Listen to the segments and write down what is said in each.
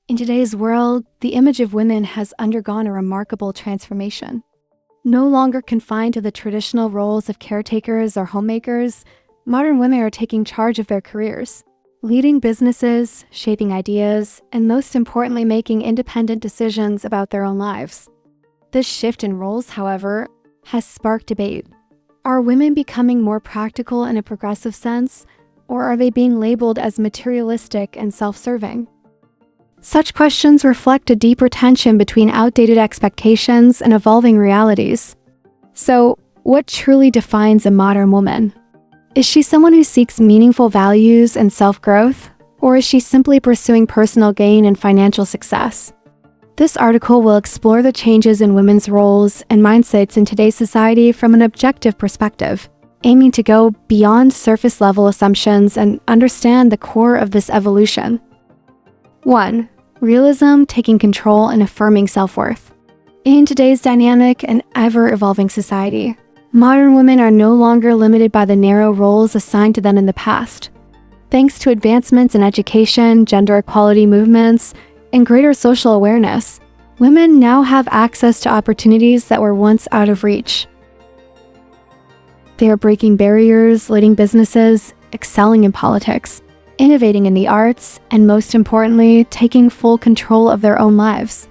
In today's world, the image of women has undergone a remarkable transformation. No longer confined to the traditional roles of caretakers or homemakers, modern women are taking charge of their careers, leading businesses, shaping ideas, and most importantly, making independent decisions about their own lives. This shift in roles, however, has sparked debate. Are women becoming more practical in a progressive sense, or are they being labeled as materialistic and self-serving? Such questions reflect a deeper tension between outdated expectations and evolving realities. So, what truly defines a modern woman? Is she someone who seeks meaningful values and self-growth, or is she simply pursuing personal gain and financial success? This article will explore the changes in women's roles and mindsets in today's society from an objective perspective, aiming to go beyond surface-level assumptions and understand the core of this evolution. 1. Realism, taking control and affirming self-worth. In today's dynamic and ever-evolving society, modern women are no longer limited by the narrow roles assigned to them in the past. Thanks to advancements in education, gender equality movements, and greater social awareness, women now have access to opportunities that were once out of reach. They are breaking barriers, leading businesses, excelling in politics, innovating in the arts, and most importantly, taking full control of their own lives.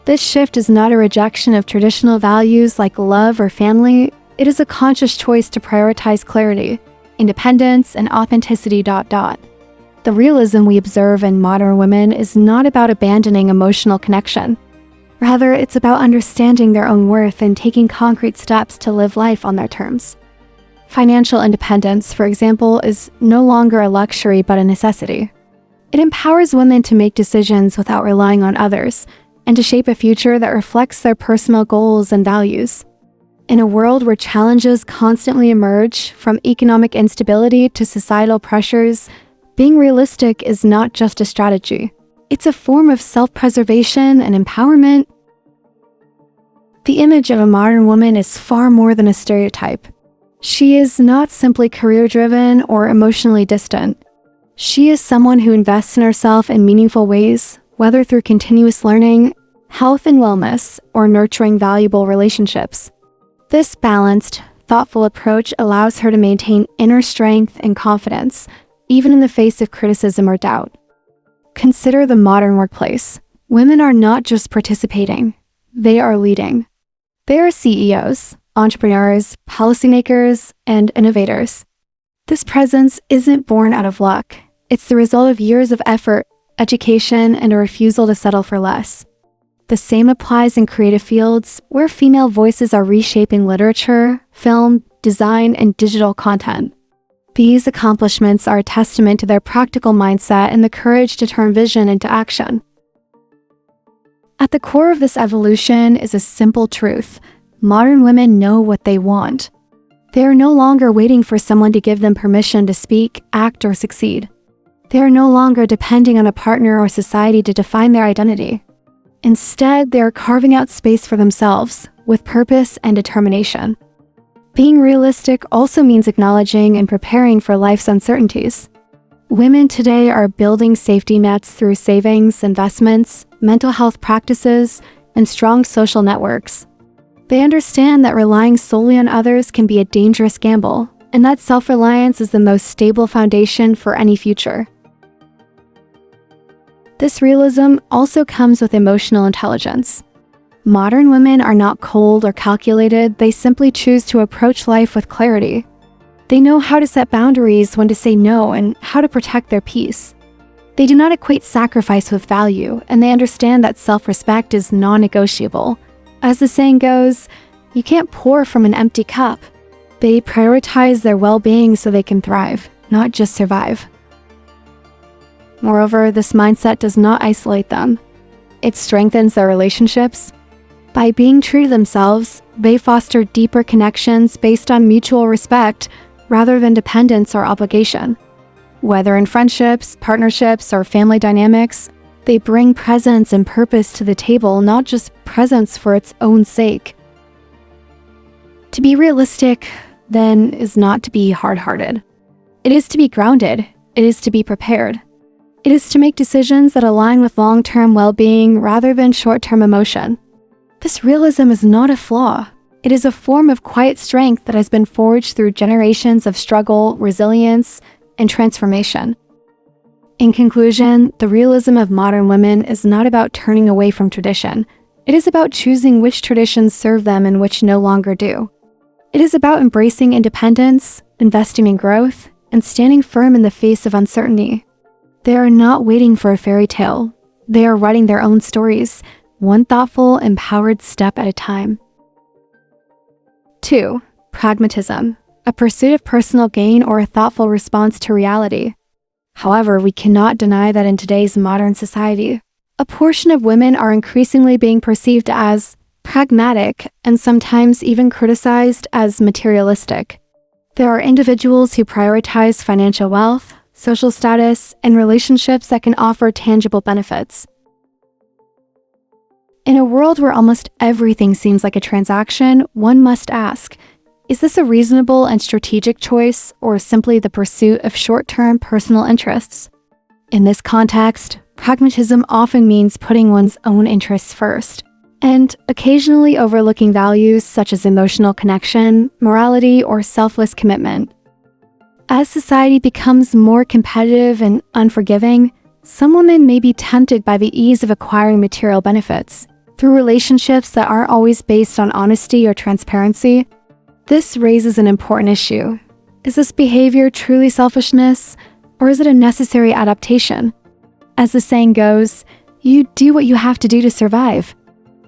This shift is not a rejection of traditional values like love or family. It is a conscious choice to prioritize clarity, independence, and authenticity. The realism we observe in modern women is not about abandoning emotional connection. Rather, it's about understanding their own worth and taking concrete steps to live life on their terms. Financial independence, for example, is no longer a luxury but a necessity. It empowers women to make decisions without relying on others and to shape a future that reflects their personal goals and values. In a world where challenges constantly emerge, from economic instability to societal pressures, being realistic is not just a strategy. It's a form of self-preservation and empowerment. The image of a modern woman is far more than a stereotype. She is not simply career-driven or emotionally distant. She is someone who invests in herself in meaningful ways, whether through continuous learning, health and wellness, or nurturing valuable relationships. This balanced, thoughtful approach allows her to maintain inner strength and confidence, even in the face of criticism or doubt. Consider the modern workplace. Women are not just participating, they are leading. They are CEOs, entrepreneurs, policymakers, and innovators. This presence isn't born out of luck. It's the result of years of effort, education, and a refusal to settle for less. The same applies in creative fields, where female voices are reshaping literature, film, design, and digital content. These accomplishments are a testament to their practical mindset and the courage to turn vision into action. At the core of this evolution is a simple truth. Modern women know what they want. They are no longer waiting for someone to give them permission to speak, act, or succeed. They are no longer depending on a partner or society to define their identity. Instead, they are carving out space for themselves, with purpose and determination. Being realistic also means acknowledging and preparing for life's uncertainties. Women today are building safety nets through savings, investments, mental health practices, and strong social networks. They understand that relying solely on others can be a dangerous gamble, and that self-reliance is the most stable foundation for any future. This realism also comes with emotional intelligence. Modern women are not cold or calculated, they simply choose to approach life with clarity. They know how to set boundaries, when to say no, and how to protect their peace. They do not equate sacrifice with value, and they understand that self-respect is non-negotiable. As the saying goes, you can't pour from an empty cup. They prioritize their well-being so they can thrive, not just survive. Moreover, this mindset does not isolate them. It strengthens their relationships. By being true to themselves, they foster deeper connections based on mutual respect rather than dependence or obligation. Whether in friendships, partnerships, or family dynamics, they bring presence and purpose to the table, not just presence for its own sake. To be realistic, then, is not to be hard-hearted. It is to be grounded. It is to be prepared. It is to make decisions that align with long-term well-being rather than short-term emotion. This realism is not a flaw. It is a form of quiet strength that has been forged through generations of struggle, resilience, and transformation. In conclusion, the realism of modern women is not about turning away from tradition. It is about choosing which traditions serve them and which no longer do. It is about embracing independence, investing in growth, and standing firm in the face of uncertainty. They are not waiting for a fairy tale. They are writing their own stories, one thoughtful, empowered step at a time. 2. Pragmatism, a pursuit of personal gain or a thoughtful response to reality. However, we cannot deny that in today's modern society, a portion of women are increasingly being perceived as pragmatic and sometimes even criticized as materialistic. There are individuals who prioritize financial wealth, social status, and relationships that can offer tangible benefits. In a world where almost everything seems like a transaction, one must ask, is this a reasonable and strategic choice or simply the pursuit of short-term personal interests? In this context, pragmatism often means putting one's own interests first, and occasionally overlooking values such as emotional connection, morality, or selfless commitment. As society becomes more competitive and unforgiving, some women may be tempted by the ease of acquiring material benefits through relationships that aren't always based on honesty or transparency. This raises an important issue. Is this behavior truly selfishness, or is it a necessary adaptation? As the saying goes, you do what you have to do to survive.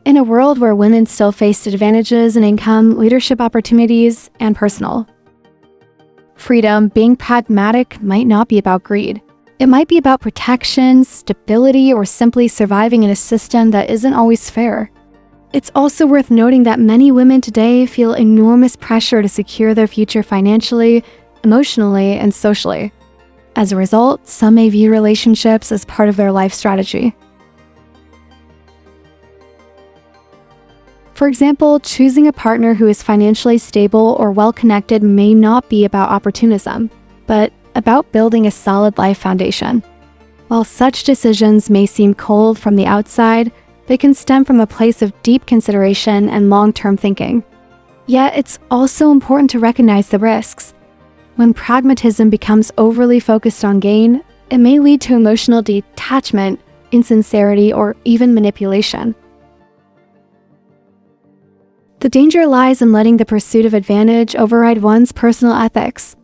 In a world where women still face advantages in income, leadership opportunities, and personal freedom, being pragmatic might not be about greed. It might be about protection, stability, or simply surviving in a system that isn't always fair. It's also worth noting that many women today feel enormous pressure to secure their future financially, emotionally, and socially. As a result, some may view relationships as part of their life strategy. For example, choosing a partner who is financially stable or well-connected may not be about opportunism, but about building a solid life foundation. While such decisions may seem cold from the outside, they can stem from a place of deep consideration and long-term thinking. Yet, it's also important to recognize the risks. When pragmatism becomes overly focused on gain, it may lead to emotional detachment, insincerity, or even manipulation. The danger lies in letting the pursuit of advantage override one's personal ethics.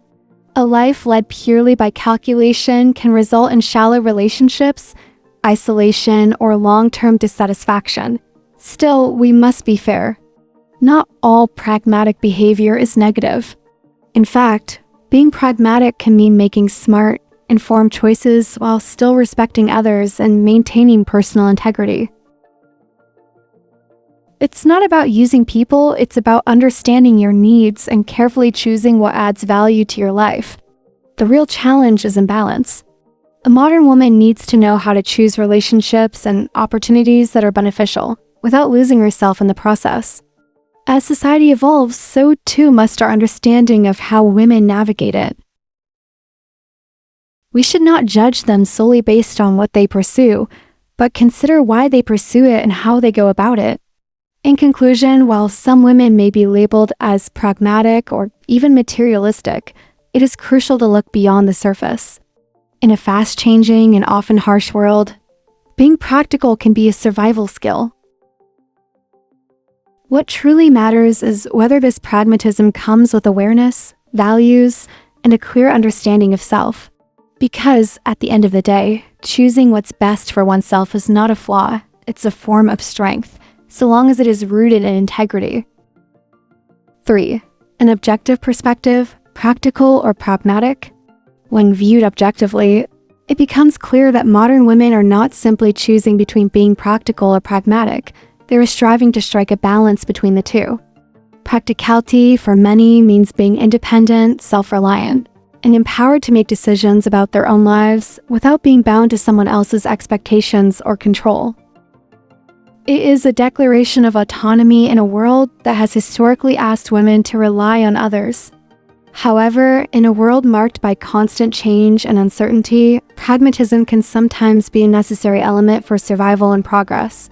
A life led purely by calculation can result in shallow relationships, isolation, or long-term dissatisfaction. Still, we must be fair. Not all pragmatic behavior is negative. In fact, being pragmatic can mean making smart, informed choices while still respecting others and maintaining personal integrity. It's not about using people, it's about understanding your needs and carefully choosing what adds value to your life. The real challenge is imbalance. A modern woman needs to know how to choose relationships and opportunities that are beneficial, without losing herself in the process. As society evolves, so too must our understanding of how women navigate it. We should not judge them solely based on what they pursue, but consider why they pursue it and how they go about it. In conclusion, while some women may be labeled as pragmatic or even materialistic, it is crucial to look beyond the surface. In a fast-changing and often harsh world, being practical can be a survival skill. What truly matters is whether this pragmatism comes with awareness, values, and a clear understanding of self. Because, at the end of the day, choosing what's best for oneself is not a flaw, it's a form of strength, so long as it is rooted in integrity. 3. An objective perspective, practical or pragmatic. When viewed objectively, it becomes clear that modern women are not simply choosing between being practical or pragmatic, they are striving to strike a balance between the two. Practicality, for many, means being independent, self-reliant, and empowered to make decisions about their own lives without being bound to someone else's expectations or control. It is a declaration of autonomy in a world that has historically asked women to rely on others. However, in a world marked by constant change and uncertainty, pragmatism can sometimes be a necessary element for survival and progress.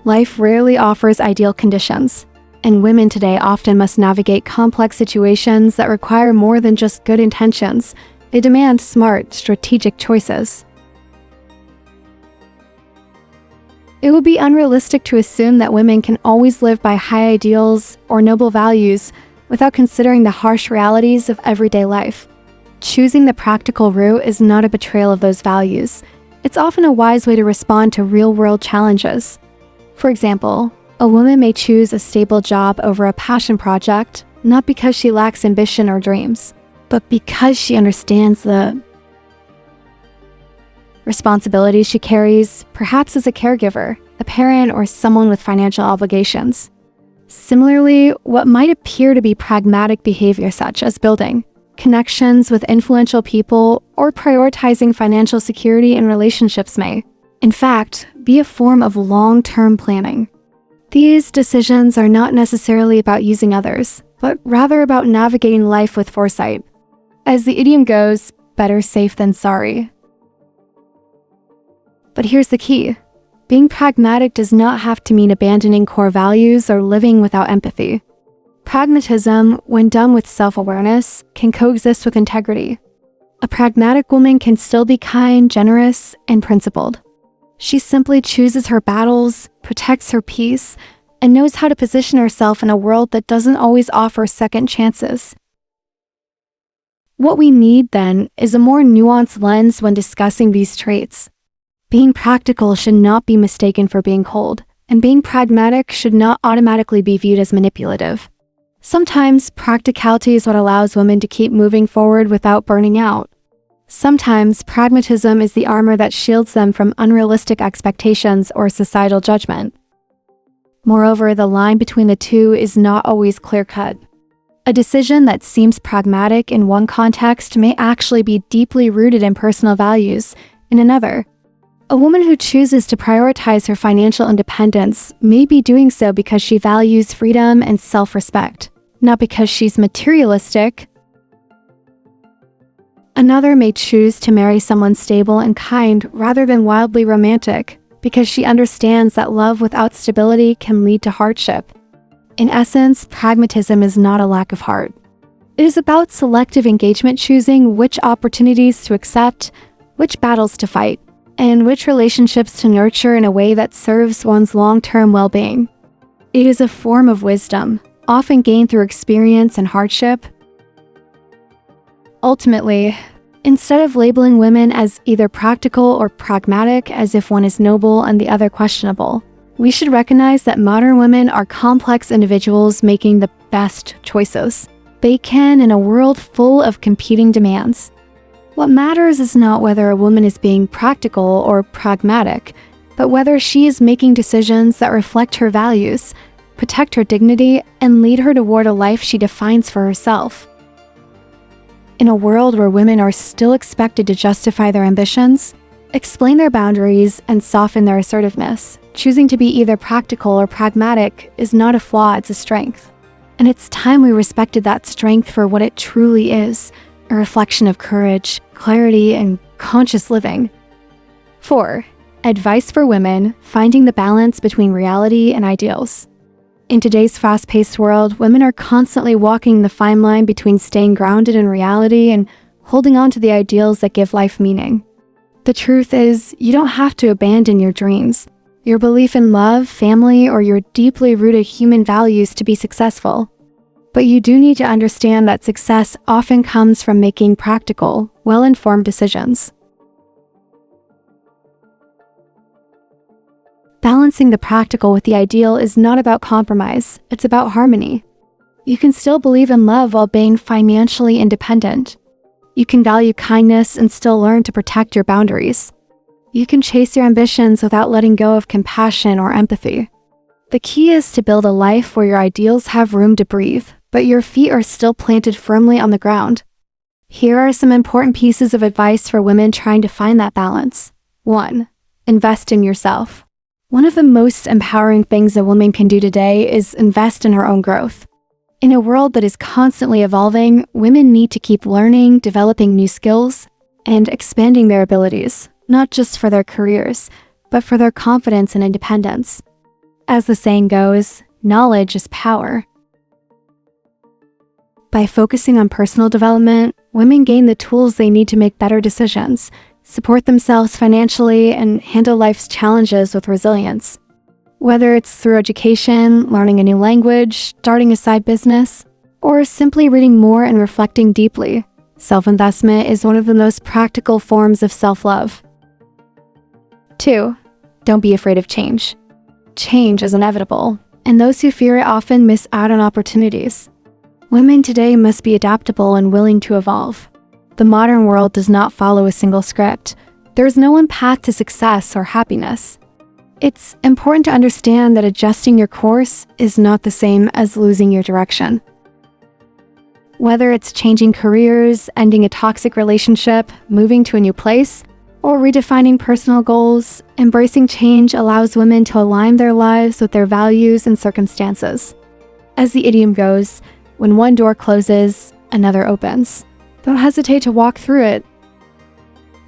Life rarely offers ideal conditions, and women today often must navigate complex situations that require more than just good intentions. They demand smart, strategic choices. It would be unrealistic to assume that women can always live by high ideals or noble values without considering the harsh realities of everyday life. Choosing the practical route is not a betrayal of those values. It's often a wise way to respond to real-world challenges. For example, a woman may choose a stable job over a passion project, not because she lacks ambition or dreams, but because she understands the responsibilities she carries, perhaps as a caregiver, a parent, or someone with financial obligations. Similarly, what might appear to be pragmatic behavior such as building connections with influential people or prioritizing financial security in relationships may, in fact, be a form of long-term planning. These decisions are not necessarily about using others, but rather about navigating life with foresight. As the idiom goes, better safe than sorry. But here's the key. Being pragmatic does not have to mean abandoning core values or living without empathy. Pragmatism, when done with self-awareness, can coexist with integrity. A pragmatic woman can still be kind, generous, and principled. She simply chooses her battles, protects her peace, and knows how to position herself in a world that doesn't always offer second chances. What we need, then, is a more nuanced lens when discussing these traits. Being practical should not be mistaken for being cold, and being pragmatic should not automatically be viewed as manipulative. Sometimes, practicality is what allows women to keep moving forward without burning out. Sometimes, pragmatism is the armor that shields them from unrealistic expectations or societal judgment. Moreover, the line between the two is not always clear-cut. A decision that seems pragmatic in one context may actually be deeply rooted in personal values in another. A woman who chooses to prioritize her financial independence may be doing so because she values freedom and self-respect, not because she's materialistic. Another may choose to marry someone stable and kind rather than wildly romantic, because she understands that love without stability can lead to hardship. In essence, pragmatism is not a lack of heart. It is about selective engagement, choosing which opportunities to accept, which battles to fight, and which relationships to nurture in a way that serves one's long-term well-being. It is a form of wisdom, often gained through experience and hardship. Ultimately, instead of labeling women as either practical or pragmatic as if one is noble and the other questionable, we should recognize that modern women are complex individuals making the best choices they can in a world full of competing demands. What matters is not whether a woman is being practical or pragmatic, but whether she is making decisions that reflect her values, protect her dignity, and lead her toward a life she defines for herself. In a world where women are still expected to justify their ambitions, explain their boundaries, and soften their assertiveness, choosing to be either practical or pragmatic is not a flaw, it's a strength. And it's time we respected that strength for what it truly is, a reflection of courage, clarity, and conscious living. 4. Advice for women, finding the balance between reality and ideals. In today's fast-paced world, women are constantly walking the fine line between staying grounded in reality and holding on to the ideals that give life meaning. The truth is, you don't have to abandon your dreams, your belief in love, family, or your deeply rooted human values to be successful. But you do need to understand that success often comes from making practical, well-informed decisions. Balancing the practical with the ideal is not about compromise, it's about harmony. You can still believe in love while being financially independent. You can value kindness and still learn to protect your boundaries. You can chase your ambitions without letting go of compassion or empathy. The key is to build a life where your ideals have room to breathe, but your feet are still planted firmly on the ground. Here are some important pieces of advice for women trying to find that balance. 1. Invest in yourself. One of the most empowering things a woman can do today is invest in her own growth. In a world that is constantly evolving, women need to keep learning, developing new skills, and expanding their abilities, not just for their careers, but for their confidence and independence. As the saying goes, knowledge is power. By focusing on personal development, women gain the tools they need to make better decisions, support themselves financially, and handle life's challenges with resilience. Whether it's through education, learning a new language, starting a side business, or simply reading more and reflecting deeply, self-investment is one of the most practical forms of self-love. 2. Don't be afraid of change. Change is inevitable, and those who fear it often miss out on opportunities. Women today must be adaptable and willing to evolve. The modern world does not follow a single script. There is no one path to success or happiness. It's important to understand that adjusting your course is not the same as losing your direction. Whether it's changing careers, ending a toxic relationship, moving to a new place, or redefining personal goals, embracing change allows women to align their lives with their values and circumstances. As the idiom goes, when one door closes, another opens. Don't hesitate to walk through it.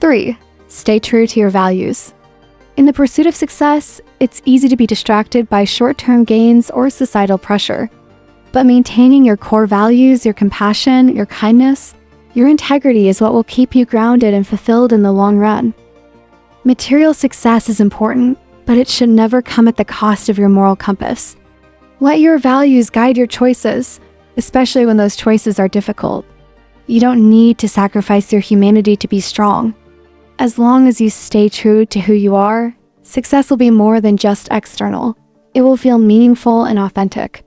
3. Stay true to your values. In the pursuit of success, it's easy to be distracted by short-term gains or societal pressure. But maintaining your core values, your compassion, your kindness, your integrity is what will keep you grounded and fulfilled in the long run. Material success is important, but it should never come at the cost of your moral compass. Let your values guide your choices, especially when those choices are difficult. You don't need to sacrifice your humanity to be strong. As long as you stay true to who you are, success will be more than just external. It will feel meaningful and authentic.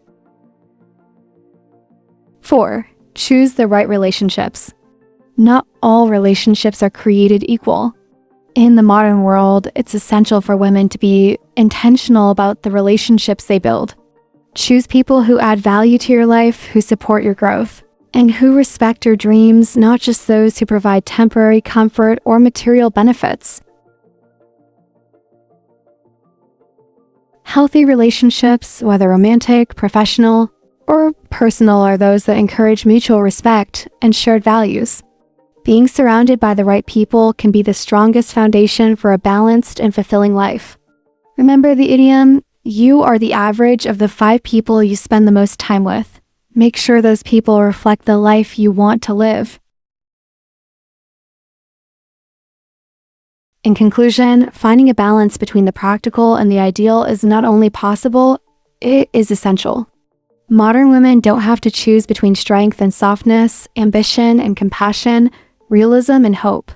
4. Choose the right relationships. Not all relationships are created equal. In the modern world, it's essential for women to be intentional about the relationships they build. Choose people who add value to your life, who support your growth, and who respect your dreams, not just those who provide temporary comfort or material benefits. Healthy relationships, whether romantic, professional, or personal, are those that encourage mutual respect and shared values. Being surrounded by the right people can be the strongest foundation for a balanced and fulfilling life. Remember the idiom, you are the average of the 5 people you spend the most time with. Make sure those people reflect the life you want to live. In conclusion, finding a balance between the practical and the ideal is not only possible, it is essential. Modern women don't have to choose between strength and softness, ambition and compassion, realism and hope.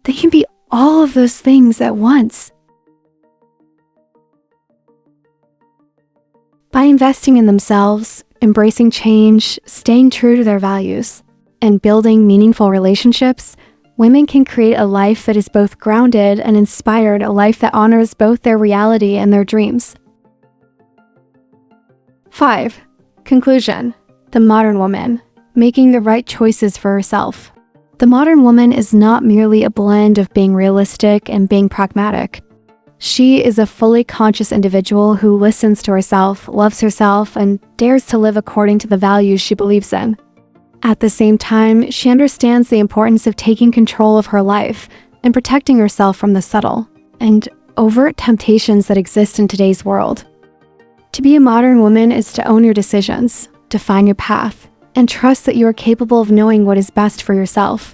They can be all of those things at once. By investing in themselves, embracing change, staying true to their values, and building meaningful relationships, women can create a life that is both grounded and inspired, a life that honors both their reality and their dreams. 5. Conclusion. The modern woman, making the right choices for herself. The modern woman is not merely a blend of being realistic and being pragmatic. She is a fully conscious individual who listens to herself, loves herself, and dares to live according to the values she believes in. At the same time, she understands the importance of taking control of her life and protecting herself from the subtle and overt temptations that exist in today's world. To be a modern woman is to own your decisions, define your path, and trust that you are capable of knowing what is best for yourself.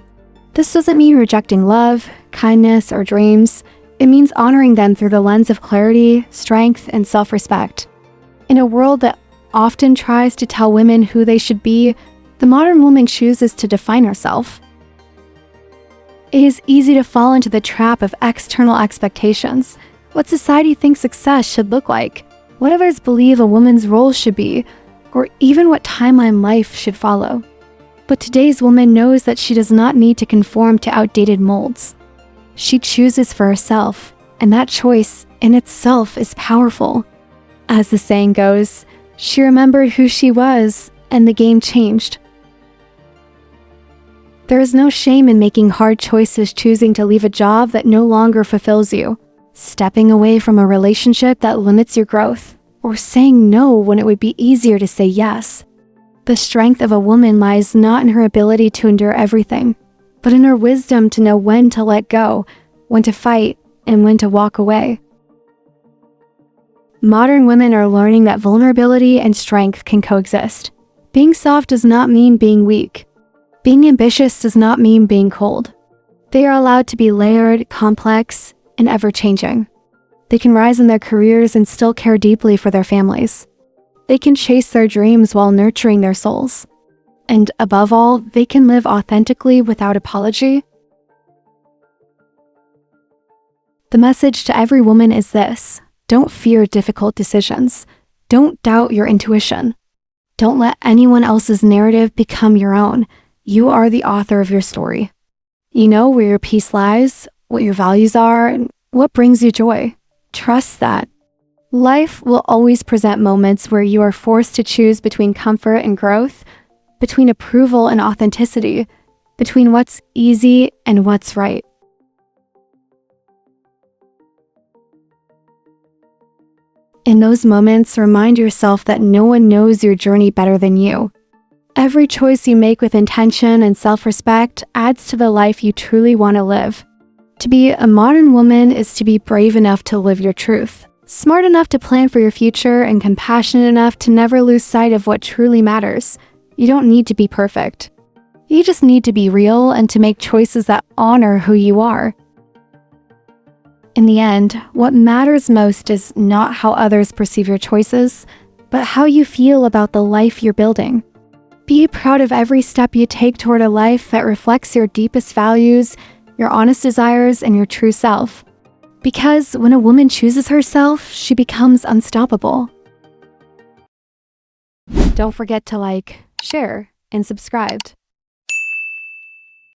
This doesn't mean rejecting love, kindness, or dreams. It means honoring them through the lens of clarity, strength, and self-respect. In a world that often tries to tell women who they should be, the modern woman chooses to define herself. It is easy to fall into the trap of external expectations, what society thinks success should look like, what others believe a woman's role should be, or even what timeline life should follow. But today's woman knows that she does not need to conform to outdated molds. She chooses for herself, and that choice in itself is powerful. As the saying goes, she remembered who she was, and the game changed. There is no shame in making hard choices, choosing to leave a job that no longer fulfills you, stepping away from a relationship that limits your growth, or saying no when it would be easier to say yes. The strength of a woman lies not in her ability to endure everything, but in her wisdom to know when to let go, when to fight, and when to walk away. Modern women are learning that vulnerability and strength can coexist. Being soft does not mean being weak. Being ambitious does not mean being cold. They are allowed to be layered, complex, and ever-changing. They can rise in their careers and still care deeply for their families. They can chase their dreams while nurturing their souls. And above all, they can live authentically without apology. The message to every woman is this: don't fear difficult decisions. Don't doubt your intuition. Don't let anyone else's narrative become your own. You are the author of your story. You know where your peace lies, what your values are, and what brings you joy. Trust that. Life will always present moments where you are forced to choose between comfort and growth, between approval and authenticity, between what's easy and what's right. In those moments, remind yourself that no one knows your journey better than you. Every choice you make with intention and self-respect adds to the life you truly want to live. To be a modern woman is to be brave enough to live your truth, smart enough to plan for your future, and compassionate enough to never lose sight of what truly matters. You don't need to be perfect. You just need to be real and to make choices that honor who you are. In the end, what matters most is not how others perceive your choices, but how you feel about the life you're building. Be proud of every step you take toward a life that reflects your deepest values, your honest desires, and your true self. Because when a woman chooses herself, she becomes unstoppable. Don't forget to like, share, and subscribe.